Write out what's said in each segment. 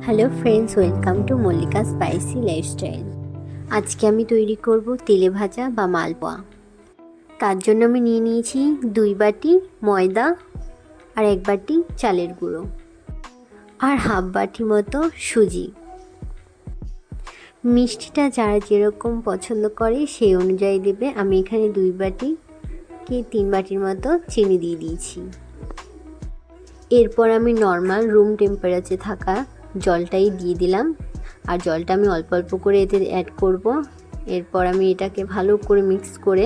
Hello friends, welcome to Mallika spicy lifestyle. আজকে আমি তৈরি করব তেলে ভাজা বা মালপোয়া। তার জন্য আমি নিয়ে নিয়েছি 2 বাটি ময়দা আর 1 বাটি চালের গুঁড়ো আর হাফ বাটি মতো সুজি। মিষ্টিটা যারা যেরকম পছন্দ করে সেই অনুযায়ী দেবে। আমি এখানে 2 বাটি কি 3 বাটির মতো চিনি দিয়ে দিয়েছি। এরপর আমি নর্মাল রুম টেম্পারেচারে থাকা জলটাই দিয়ে দিলাম, আর জলটা আমি অল্প অল্প করে এতে অ্যাড করব। এরপর আমি এটাকে ভালো করে মিক্স করে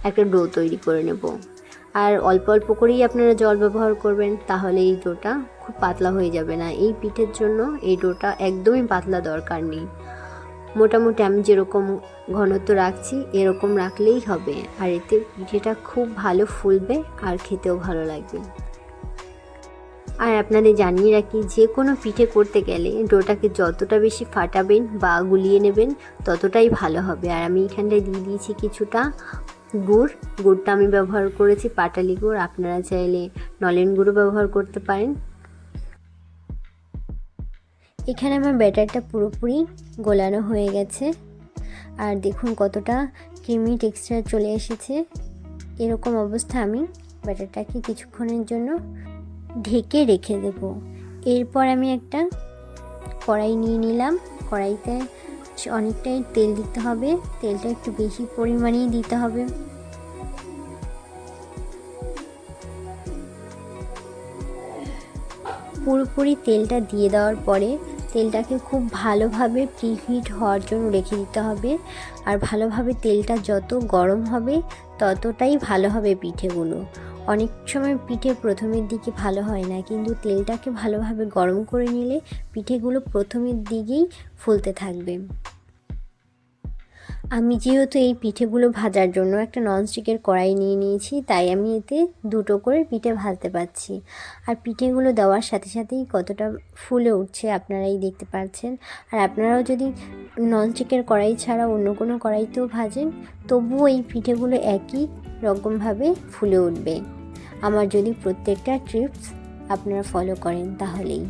একটা ডো তৈরি করে নেব। আর অল্প অল্প করেই আপনারা জল ব্যবহার করবেন, তাহলে এই ডোটা খুব পাতলা হয়ে যাবে না। এই পিঠের জন্য এই ডোটা একদমই পাতলা দরকার নেই, মোটামুটি আমি যেরকম ঘনত্ব রাখছি এরকম রাখলেই হবে। আর এতে পিঠেটা খুব ভালো ফুলবে আর খেতেও ভালো লাগবে। আর আপনাদের জানিয়ে রাখি, যে কোনো পিঠে করতে গেলে ডোটাকে যতটা বেশি ফাটাবেন বা গুলিয়ে নেবেন ততটাই ভালো হবে। আর আমি এখানটায় দিয়ে দিয়েছি কিছুটা গুড়টা আমি ব্যবহার করেছি পাটালি গুড়, আপনারা চাইলে নলেন গুঁড়ো ব্যবহার করতে পারেন। এখানে আমার ব্যাটারটা পুরোপুরি গোলানো হয়ে গেছে, আর দেখুন কতটা ক্রিমি টেক্সচার চলে এসেছে। এরকম অবস্থা আমি ব্যাটারটাকে কিছুক্ষণের জন্য ঢেকে রেখে দেব। এরপর আমি একটা কড়াই নিয়ে নিলাম। কড়াইতে অনেকটাই তেল দিতে হবে, তেলটা একটু বেশি পরিমাণেই দিতে হবে। পুরোপুরি তেলটা দিয়ে দেওয়ার পরে তেলটাকে খুব ভালোভাবে প্রিহিট হওয়ার জন্য রেখে দিতে হবে। আর ভালোভাবে তেলটা যত গরম হবে ততটাই ভালো হবে পিঠেগুলো। অনেক সময় পিঠে প্রথমের দিকে ভালো হয় না, কিন্তু তেলটাকে ভালোভাবে গরম করে নিলে পিঠেগুলো প্রথমের দিকেই ফুলতে থাকবে। আমি যেহেতু এই পিঠেগুলো ভাজার জন্য একটা ননস্টিকের কড়াই নিয়ে নিয়েছি, তাই আমি এতে 2টো করে পিঠে ভাজতে পারছি। আর পিঠেগুলো দেওয়ার সাথে সাথেই কতটা ফুলে উঠছে আপনারাই দেখতে পাচ্ছেন। আর আপনারাও যদি ননস্টিকের কড়াই ছাড়া অন্য কোনো কড়াইতেও ভাজেন, তবুও এই পিঠেগুলো একই রকমভাবে ফুলে উঠবে। আমার যদি প্রত্যেকটা টিপস আপনারা ফলো করেন তাহলেই।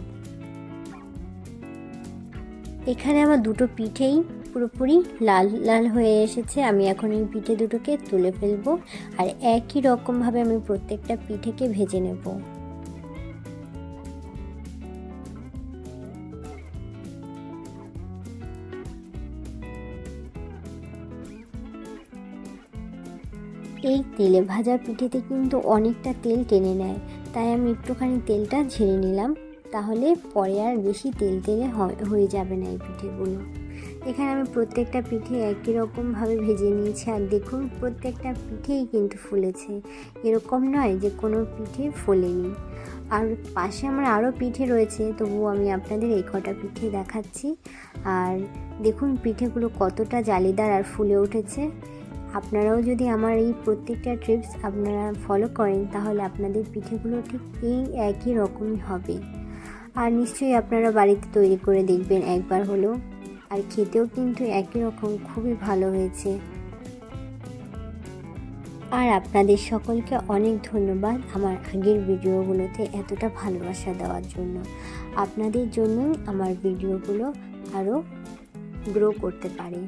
এখানে আমার 2টো পিঠেই পুরোপুরি লাল লাল হয়ে এসেছে। আমি এখন এই পিঠে দুটোকে তুলে ফেলবো, আর একই রকমভাবে আমি প্রত্যেকটা পিঠেকে ভেজে নেব। এই তেলে ভাজা পিঠেতে কিন্তু অনেকটা তেল টেনে নেয়, তাই আমি একটুখানি তেলটা ঝেড়ে নিলাম, তাহলে পরে আর বেশি তেল তেলে হয়ে যাবে না এই পিঠেগুলো। এখানে আমি প্রত্যেকটা পিঠে একই রকমভাবে ভেজে নিয়েছি, আর দেখুন প্রত্যেকটা পিঠেই কিন্তু ফুলেছে। এরকম নয় যে কোনো পিঠে ফোলেনি। আর পাশে আমার আরও পিঠে রয়েছে, তবুও আমি আপনাদের এই কটা পিঠে দেখাচ্ছি। আর দেখুন পিঠেগুলো কতটা জালিদার আর ফুলে উঠেছে। আপনারাও যদি আমার এই প্রত্যেকটা টিপস আপনারা ফলো করেন, তাহলে আপনাদের পিঠেগুলো ঠিক এই একই রকমই হবে। আর নিশ্চয়ই আপনারা বাড়িতে তৈরি করে দেখবেন একবার হলেও, আর খেতেও কিন্তু একই রকম খুবই ভালো হয়েছে। আর আপনাদের সকলকে অনেক ধন্যবাদ আমার আগের ভিডিওগুলোতে এতটা ভালোবাসা দেওয়ার জন্য। আপনাদের জন্যই আমার ভিডিওগুলো আরও গ্রো করতে পারে।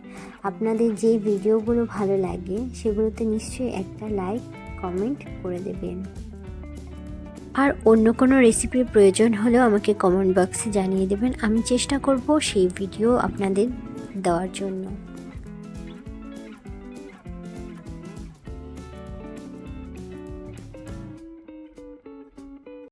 আপনাদের যে ভিডিওগুলো ভালো লাগে সেগুলোতে নিশ্চয়ই একটা লাইক কমেন্ট করে দেবেন। আর অন্য কোনো রেসিপির প্রয়োজন হলেও আমাকে কমেন্ট বক্সে জানিয়ে দেবেন, আমি চেষ্টা করব সেই ভিডিও আপনাদের দেওয়ার জন্য।